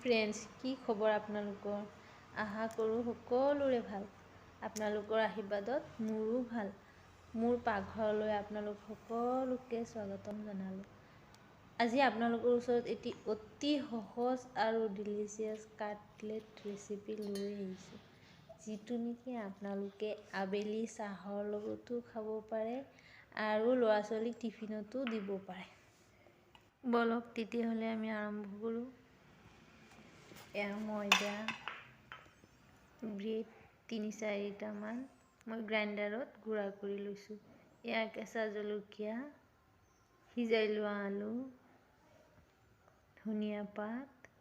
Friends, কি খবৰ আপোনালোকৰ? আশা কৰোঁ সকলোৰে ভাল। আপোনালোকৰ আশীৰ্বাদত মোৰো ভাল। মোৰ পাকঘৰলৈ আপোনালোক সকলোকে স্বাগতম জনালোঁ। আজি আপোনালোকৰ ওচৰত এটি অতি সহজ আৰু ডিলিচিয়াছ কাটলেট ৰেচিপি লৈ আহিছোঁ, যিটো নেকি আপোনালোকে আবেলি চাহৰ লগতো খাব পাৰে আৰু ল'ৰা ছোৱালীক টিফিনতো দিব পাৰে। বলক তেতিয়াহ'লে আমি আৰম্ভ কৰোঁ। এয়া ময়দা, ব্ৰেড ৩-৪টামান মই গ্ৰাইণ্ডাৰত গুড়া কৰি লৈছোঁ। এয়া কেঁচা জলকীয়া, সিজাই লোৱা আলু, ধনিয়া পাত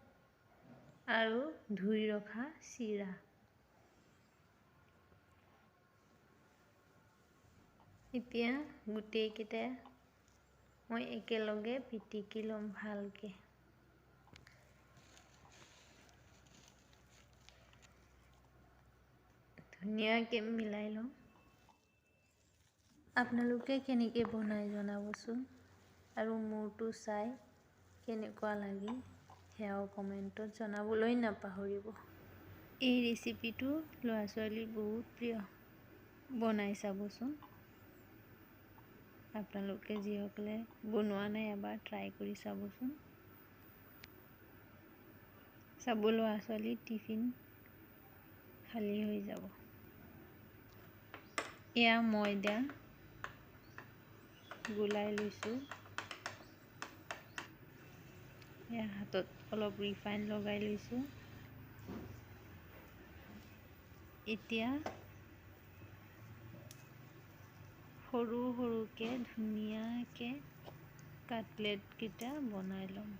আৰু ধুই ৰখা চিৰা। এতিয়া গোটেইকেইটা মই একেলগে পিটিকি ল'ম ভালকৈ। ধুনীয়াকৈ মিলাই ল'ম। আপোনালোকে কেনেকৈ বনাই জনাবচোন, আৰু মোৰটো চাই কেনেকুৱা লাগিল সেয়াও কমেণ্টত জনাবলৈ নাপাহৰিব। এই ৰেচিপিটো ল'ৰা ছোৱালীৰ বহুত প্ৰিয়, বনাই চাবচোন। আপোনালোকে যিসকলে বনোৱা নাই এবাৰ ট্ৰাই কৰি চাবচোন। চাব ল'ৰা ছোৱালীৰ টিফিন খালী হৈ যাব। এয়া ময়দা গুলাই লৈছোঁ। এয়া হাতত অলপ ৰিফাইন লগাই লৈছোঁ। এতিয়া সৰু সৰুকৈ ধুনীয়াকৈ কাটলেটকেইটা বনাই ল'ম।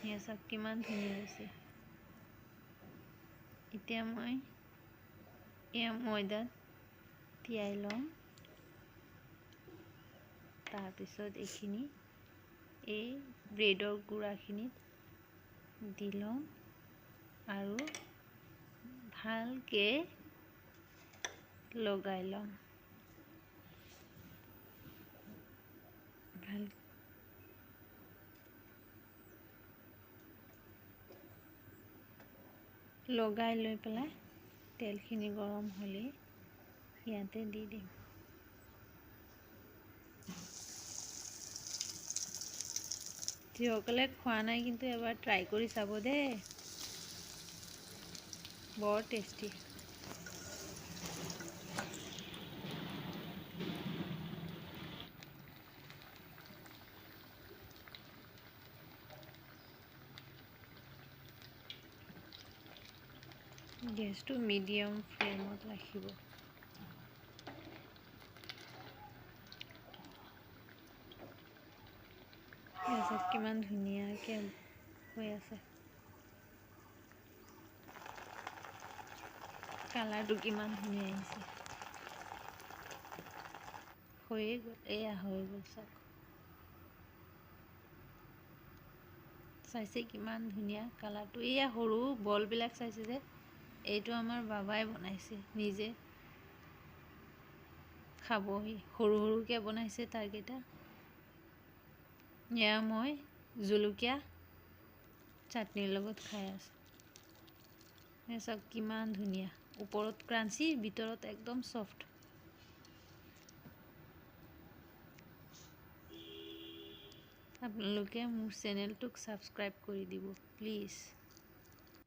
এয়া চাওক কিমান ধুনীয়া হৈছে। এতিয়া মই এয়া ময়দাত তিয়াই ল'ম। তাৰপিছত এইখিনি এই ব্ৰেডৰ গুড়াখিনিত দি ল'ম আৰু ভালকৈ লগাই ল'ম। লগাই লৈ পেলাই তেলখিনি গৰম হ'লেই ইয়াতে দি দিম। যিসকলে খোৱা নাই কিন্তু এবাৰ ট্ৰাই কৰি চাব দেই, বৰ টেষ্টি। গেছটো মিডিয়াম ফ্লেমত ৰাখিব। গেছত কিমান ধুনীয়াকৈ হৈ আছে। কালাৰটো কিমান ধুনীয়া আহিছে। হৈয়ে গ'ল, এয়া হৈ গ'ল চাওক। চাইছে কিমান ধুনীয়া কালাৰটো। এয়া সৰু বলবিলাক চাইছে যে, এইটো আমাৰ বাবাই বনাইছে নিজে খাবহি। সৰু সৰুকৈ বনাইছে তাৰকেইটা। এয়া মই জলকীয়া চাটনিৰ লগত খাই আছোঁ। এই চাওক কিমান ধুনীয়া, ওপৰত ক্ৰাঞ্চি, ভিতৰত একদম চফ্ট। আপোনালোকে মোৰ চেনেলটোক ছাবস্ক্ৰাইব কৰি দিব প্লিজ।